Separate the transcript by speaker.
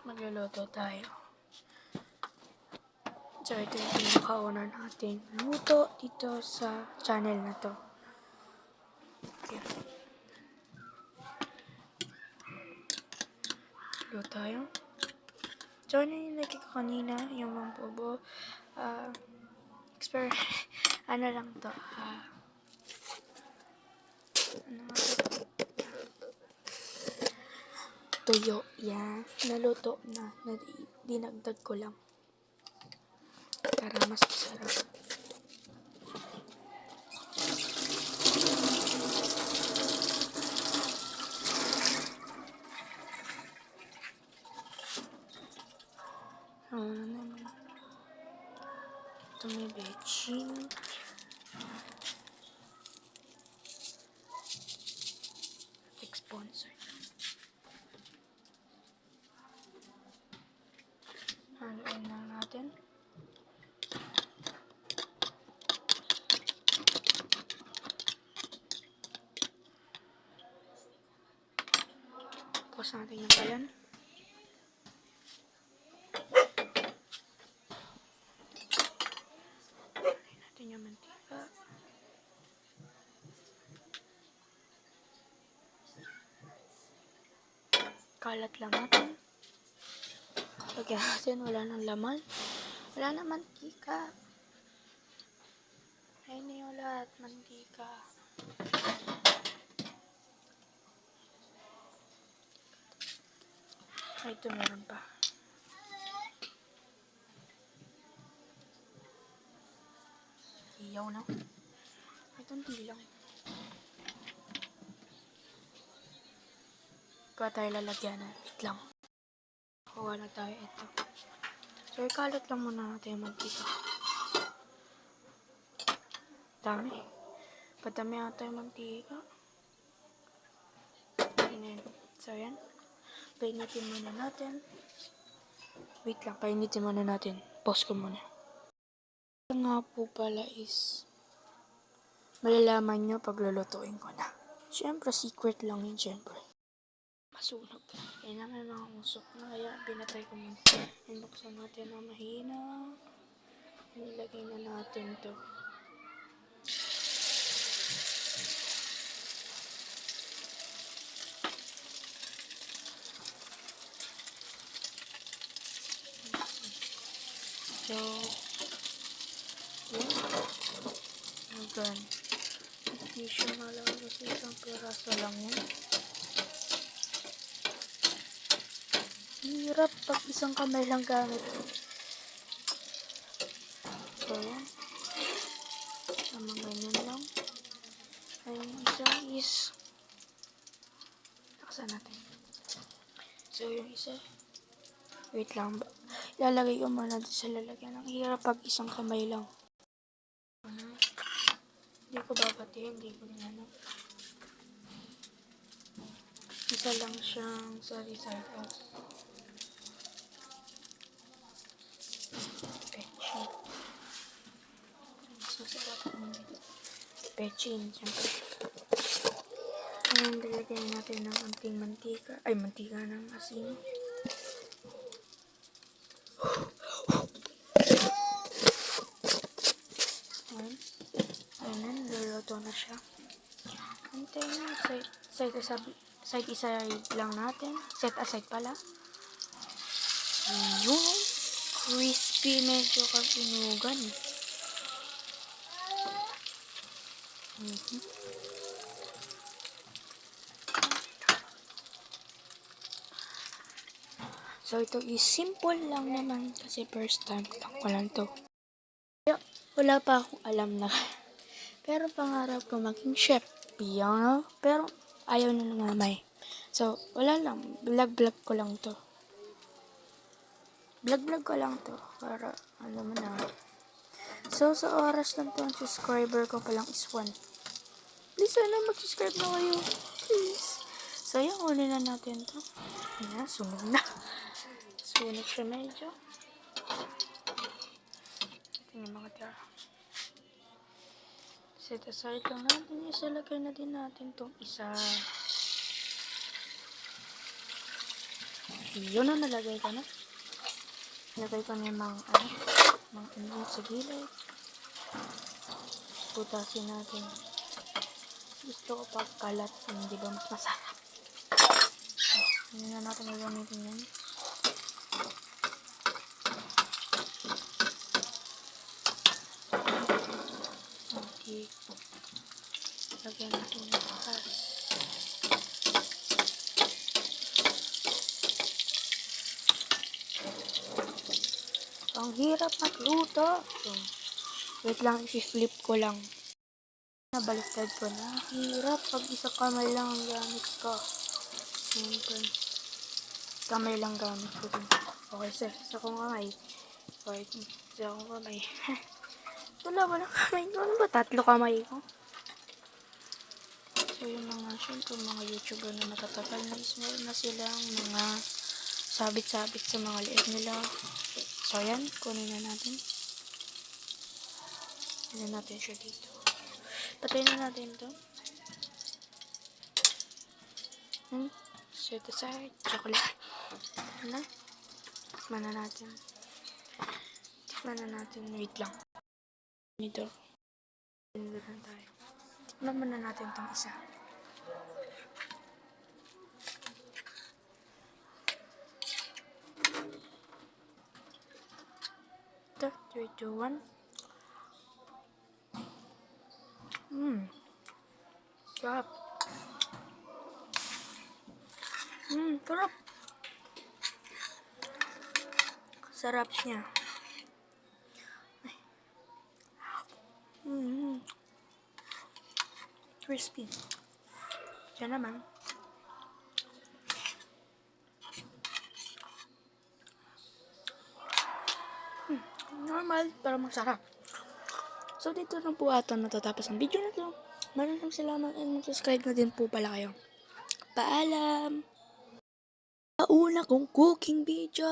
Speaker 1: Magluluto tayo. So, ito yung pinakauna nating luto dito sa channel na to. Okay. Luto tayo. So, ano yung nagkik kanina, yung mambobo. Ano lang to. Tuyo. Yan. Naluto na. Dinagdag ko lang. Para mas masarap. Ito may bechin. Sponsor. Haluin lang natin. Tapos natin yung kalan. Haluin natin yung mantika. Kalat lang natin. Lagyan natin, wala nang laman. Wala nang mantika. Ayun na yung lahat, mantika. Ay, ito meron pa. Iyaw na. Ito hindi lang. Kuha tayo lalagyan na. Wait lang. Kuha na tayo ito. So, ikalat lang muna natin yung mantika. Dami. Padami ata yung mantika. So, yan. Painitin muna natin. Wait lang, painitin muna natin. Pause ko muna. Ito nga po pala is malalaman nyo pag lulutuin ko na. Siyempre, secret lang yun, siyempre. Masunog. Yan na may mga usok na, kaya binatay ko muna. Inbuksan natin na mahina. Nilagay na natin to. So, yan. Hanggang. Tissue na lang kasi isang piraso lang yan. Hirap pag isang kamay lang gamit. So, yan. Tama ganyan lang. Ayun, isa is laksan natin. So, yung isa wait lang. Ilalagay ko muna doon sa lalagyan. Ang hirap pag isang kamay lang. Hindi ko babatiin. Hindi ko rin ano. Isa lang siyang side out. Pechin. Masasarap naman dito. Pechin. Siyempre. Ayan, lalagyan natin ng anting mantika. Ay, mantika ng asin. Ayan, luluto na siya. Antayin, side aside lang natin. Set aside pala. Yung crispy, medyo kasinugan. So, ito is simple lang naman kasi first time ko lang to. Wala pa akong alam na. Pero pangarap ko maging chef. Piano. Pero ayaw na ng mamay. So, wala lang. Vlog ko lang to. Vlog ko lang to. Para, alam mo na. So, sa oras lang to, ang subscriber ko palang is 1. Please, sana mag-subscribe na kayo. Please. So, yan, ulit na natin to. Ayan, sunog na. Sunog siya medyo. Ito yung mga tira. Set aside lang natin. Isalagay na din natin tong isa. Yun na, nalagay ko na. Nalagay ko na yung mga onion sa gilid. Putasin natin. Gusto ko pag kalat, hindi ba mas masarap. Hindi na natin gagamitin yan. Okay. Lagyan natin ng bukas. Ang hirap magluto. So, wait lang, i-flip ko lang. Nabaliktad ko na. Hirap pag isa kamay lang ang gamit ko. Siyempre, kamay lang gamit ko din. Okay, sir. Sa kong kamay. Okay, sa kong kamay. Dalawa lang kamay ko. Ano ba? 3 kamay ko. So, yung mga, syempre, mga YouTuber na matatagal na is meron na silang mga sabit-sabit sa mga liit nila. So, ayan. Kunin na natin. Kunin natin siya dito. Patayin na natin ito. Set aside. Chocolate. Ano? Tikman na natin. Tikman na natin. Wait lang. Dito. Tindahan tayo. Tikman muna natin itong isa. Ito. 3, 2, 1. Sarap. Sarap. Sarap niya. Crispy. Diyan naman. Normal, pero masarap. So, dito na po ata natatapos ang video na to. Maraming salamat and mag-subscribe na din po pala kayo. Paalam! Una kong cooking video!